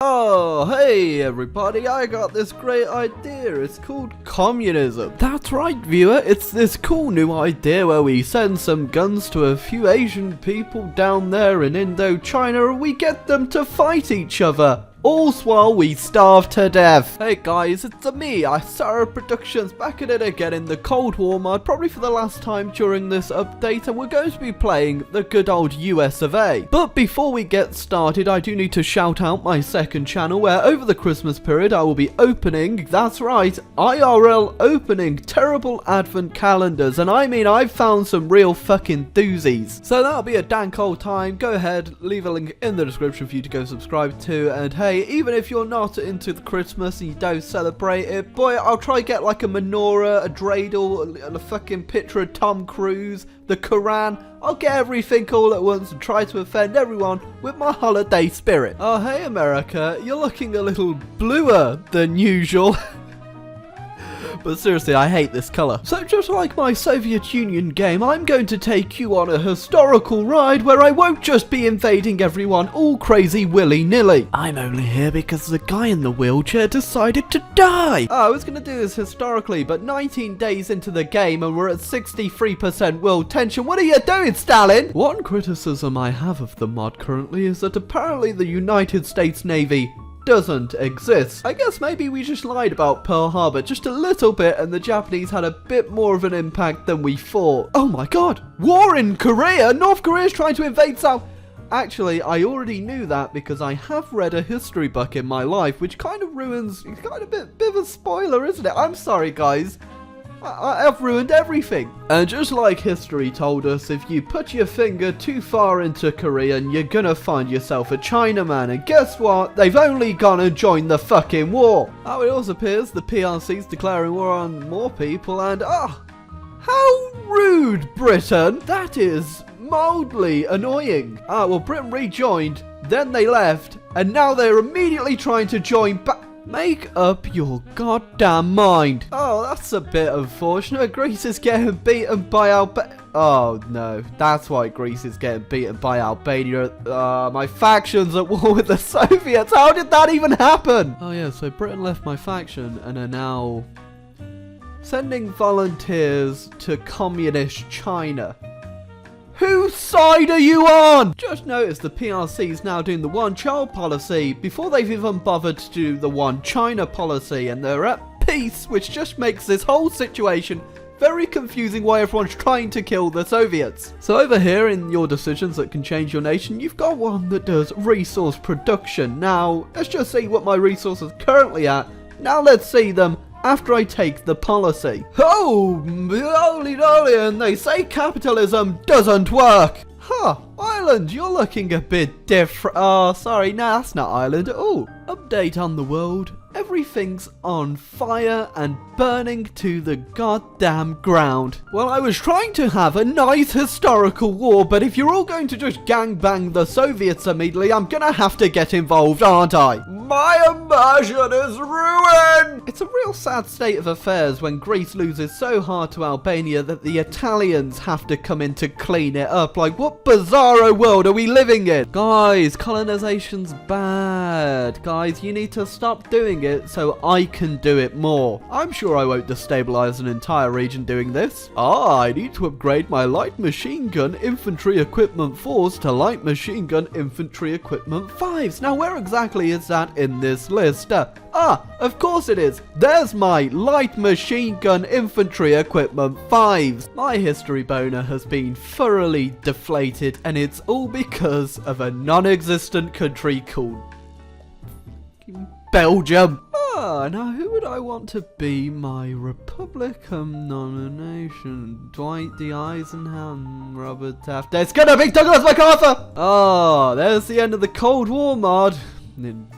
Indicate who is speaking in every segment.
Speaker 1: Oh, hey everybody, I got this great idea. It's called communism. That's right, viewer. It's this cool new idea where we send some guns to a few Asian people down there in Indochina and we get them to fight each other. All while we starve to death. Hey guys, it's me, Sarah Productions, back at it again in the Cold War mod, probably for the last time during this update, and we're going to be playing the good old US of A. But before we get started, I do need to shout out my second channel, where over the Christmas period I will be opening, that's right, IRL opening terrible advent calendars, and I mean I've found some real fucking doozies. So that'll be a dank old time. Go ahead, leave a link in the description for you to go subscribe to, and hey, even if you're not into the Christmas and you don't celebrate it, boy, I'll try get like a menorah, a dreidel, a fucking picture of Tom Cruise, the Quran. I'll get everything all at once and try to offend everyone with my holiday spirit. Oh, hey America, you're looking a little bluer than usual. But seriously, I hate this colour. So just like my Soviet Union game, I'm going to take you on a historical ride where I won't just be invading everyone all crazy willy-nilly. I'm only here because the guy in the wheelchair decided to die. Oh, I was going to do this historically, but 19 days into the game and we're at 63% world tension. What are you doing, Stalin? One criticism I have of the mod currently is that apparently the United States Navy doesn't exist. I guess maybe we just lied about Pearl Harbor just a little bit and the Japanese had a bit more of an impact than we thought. Oh my god, war in Korea? North Korea's trying to invade South... Actually, I already knew that because I have read a history book in my life, which kind of ruins... It's kind of a bit of a spoiler, isn't it? I'm sorry, guys. I've ruined everything. And just like history told us, if you put your finger too far into Korean, you're gonna find yourself a Chinaman. And guess what? They've only gonna join the fucking war. Oh, it also appears the PRC's declaring war on more people and... Oh, how rude, Britain. That is mildly annoying. Ah, well, Britain rejoined, then they left, and now they're immediately trying to join back. Make up your goddamn mind. Oh, that's a bit unfortunate. Greece is getting beaten by Albania. Oh, no. That's why Greece is getting beaten by Albania. My faction's at war with the Soviets. How did that even happen? Oh, yeah, so Britain left my faction and are now sending volunteers to communist China. Whose side are you on? Just notice the PRC is now doing the one-child policy before they've even bothered to do the one-China policy, and they're at peace, which just makes this whole situation very confusing why everyone's trying to kill the Soviets. So over here in your decisions that can change your nation, you've got one that does resource production. Now, let's just see what my resources are currently at. Now let's see them after I take the policy. Oh, holy dolly, and they say capitalism doesn't work. Huh, Ireland, you're looking a bit different. Oh, sorry, no, that's not Ireland at all. Update on the world. Everything's on fire and burning to the goddamn ground. Well, I was trying to have a nice historical war, but if you're all going to just gangbang the Soviets immediately, I'm gonna have to get involved, aren't I? My immersion is ruined! It's a real sad state of affairs when Greece loses so hard to Albania that the Italians have to come in to clean it up. Like, what bizarro world are we living in? Guys, colonization's bad. Guys, you need to stop doing it so I can do it more. I'm sure I won't destabilize an entire region doing this. Ah, I need to upgrade my light machine gun infantry equipment 4s to light machine gun infantry equipment 5s. Now, where exactly is that in this list? Of course it is. There's my light machine gun infantry equipment 5s. My history boner has been thoroughly deflated, and it's all because of a non-existent country called Belgium. Now who would I want to be my Republican nomination? Dwight D. Eisenhower, Robert Taft. It's gonna be Douglas MacArthur! Oh, there's the end of the Cold War mod. In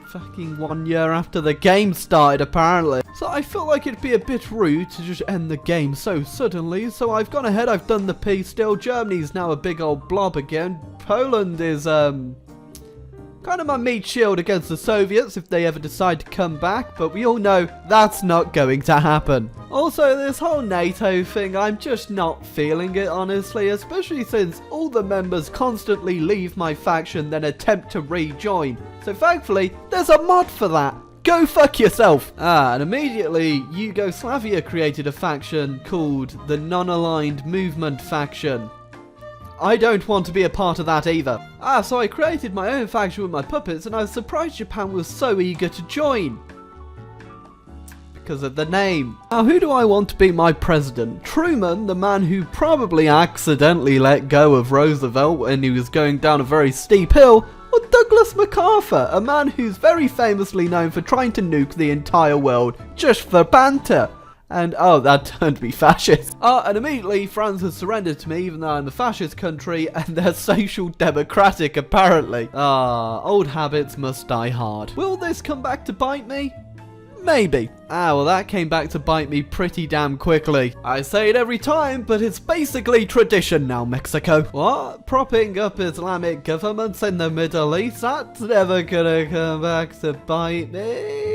Speaker 1: fucking 1 year after the game started, apparently. So I felt like it'd be a bit rude to just end the game so suddenly, so I've gone ahead, I've done the peace deal. Germany's now a big old blob again. Poland is, Kind of my meat shield against the Soviets if they ever decide to come back, but we all know that's not going to happen. Also, this whole NATO thing, I'm just not feeling it, honestly, especially since all the members constantly leave my faction then attempt to rejoin. So thankfully, there's a mod for that. Go fuck yourself! And immediately, Yugoslavia created a faction called the Non-Aligned Movement Faction. I don't want to be a part of that either. So I created my own faction with my puppets, and I was surprised Japan was so eager to join. Because of the name. Now, who do I want to be my president? Truman, the man who probably accidentally let go of Roosevelt when he was going down a very steep hill, or Douglas MacArthur, a man who's very famously known for trying to nuke the entire world just for banter. And, oh, that turned me fascist. And immediately, France has surrendered to me, even though I'm a fascist country, and they're social democratic, apparently. Old habits must die hard. Will this come back to bite me? Maybe. Well, that came back to bite me pretty damn quickly. I say it every time, but it's basically tradition now, Mexico. What? Propping up Islamic governments in the Middle East? That's never gonna come back to bite me.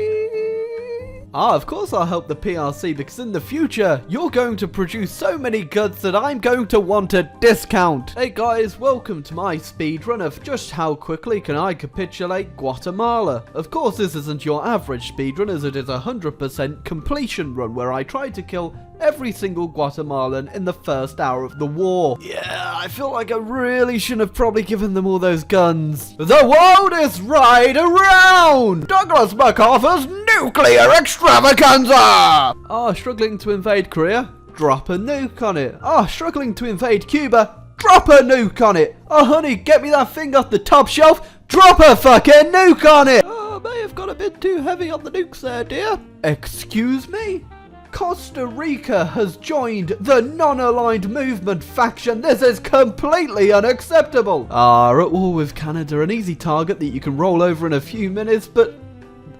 Speaker 1: Of course I'll help the PRC, because in the future, you're going to produce so many goods that I'm going to want a discount. Hey guys, welcome to my speedrun of just how quickly can I capitulate Guatemala. Of course, this isn't your average speedrun, as it is a 100% completion run, where I try to kill every single Guatemalan in the first hour of the war. Yeah, I feel like I really shouldn't have probably given them all those guns. The world is right around! Douglas MacArthur's nuclear extravaganza! Struggling to invade Korea? Drop a nuke on it. Struggling to invade Cuba? Drop a nuke on it. Honey, get me that thing off the top shelf? Drop a fucking nuke on it! May have got a bit too heavy on the nukes there, dear. Excuse me? Costa Rica has joined the Non-Aligned Movement faction. This is completely unacceptable. We're at war with Canada, an easy target that you can roll over in a few minutes, but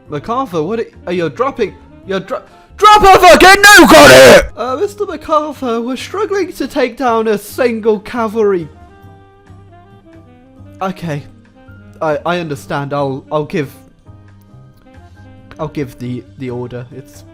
Speaker 1: MacArthur, what are you dropping? Drop a fucking nuke on it! Mr. MacArthur, we're struggling to take down a single cavalry. Okay, I understand. I'll give the order. It's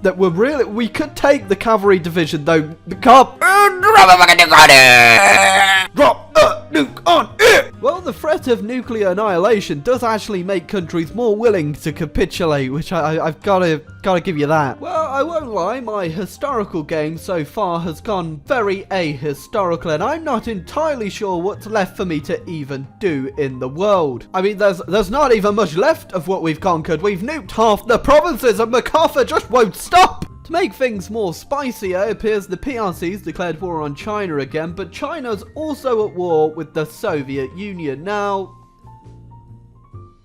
Speaker 1: that we could take the cavalry division though. Drop a fucking nuke on it! Drop a nuke on it! Well, the threat of nuclear annihilation does actually make countries more willing to capitulate, which I've gotta give you that. Well, I won't lie, my historical game so far has gone very ahistorical, and I'm not entirely sure what's left for me to even do in the world. I mean, there's not even much left of what we've conquered. We've nuked half the provinces, and MacArthur just won't stop! To make things more spicier, it appears the PRC's declared war on China again, but China's also at war with the Soviet Union. Now,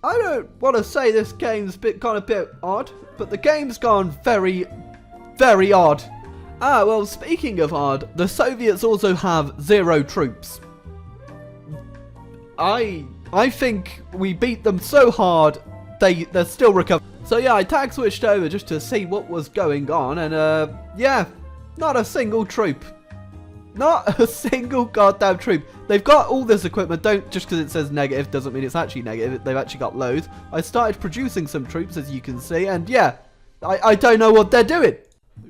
Speaker 1: I don't want to say this game's a bit odd, but the game's gone very, very odd. Well, speaking of odd, the Soviets also have 0 troops. I think we beat them so hard, they're still recovering. So yeah, I tag switched over just to see what was going on, and yeah, not a single troop. Not a single goddamn troop. They've got all this equipment. Don't just because it says negative doesn't mean it's actually negative. They've actually got loads. I started producing some troops, as you can see, and yeah, I don't know what they're doing.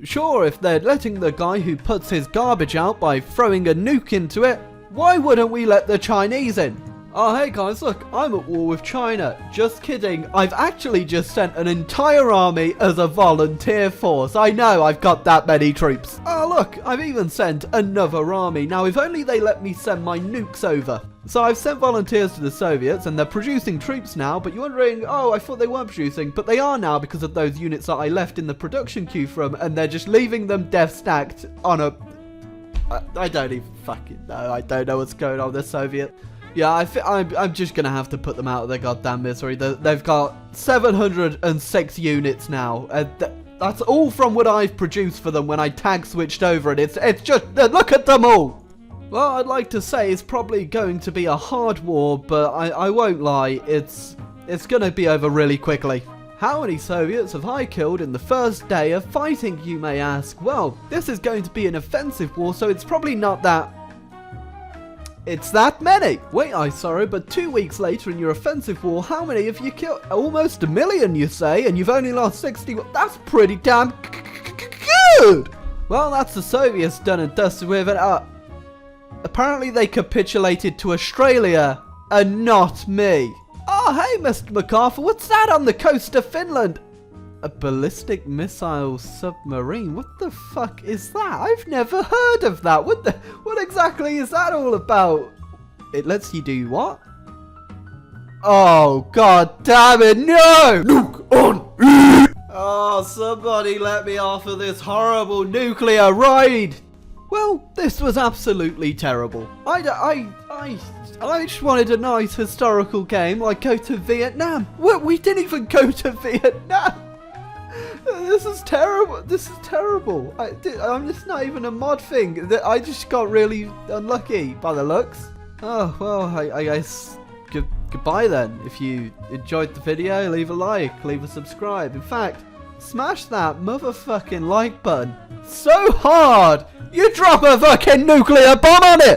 Speaker 1: Sure, if they're letting the guy who puts his garbage out by throwing a nuke into it, why wouldn't we let the Chinese in? Hey guys, look, I'm at war with China. Just kidding. I've actually just sent an entire army as a volunteer force. I know, I've got that many troops. Look, I've even sent another army. Now, if only they let me send my nukes over. So I've sent volunteers to the Soviets, and they're producing troops now, but you're wondering, I thought they weren't producing, but they are now because of those units that I left in the production queue from, and they're just leaving them death stacked on a... I don't even fucking know. I don't know what's going on with the Soviet. Yeah, I'm just going to have to put them out of their goddamn misery. They've got 706 units now. That's all from what I've produced for them when I tag switched over, and it's just, look at them all! Well, I'd like to say it's probably going to be a hard war, but I won't lie, it's going to be over really quickly. How many Soviets have I killed in the first day of fighting, you may ask? Well, this is going to be an offensive war, so it's probably not that It's that many. Wait, I'm sorry, but 2 weeks later in your offensive war, how many have you killed? Almost 1 million, you say, and you've only lost 60. That's pretty damn good. Well, that's the Soviets done and dusted with, and apparently they capitulated to Australia, and not me. Oh, hey, Mr. MacArthur, what's that on the coast of Finland? A ballistic missile submarine? What the fuck is that? I've never heard of that. What exactly is that all about? It lets you do what? Oh, god damn it, no! Nuke on! Oh, somebody let me off of this horrible nuclear ride! Well, this was absolutely terrible. I just wanted a nice historical game like go to Vietnam. We didn't even go to Vietnam! This is terrible. This is terrible. I'm just not even a mod thing. I just got really unlucky by the looks. Oh, well, I guess goodbye then. If you enjoyed the video, leave a like, leave a subscribe. In fact, smash that motherfucking like button so hard you drop a fucking nuclear bomb on it!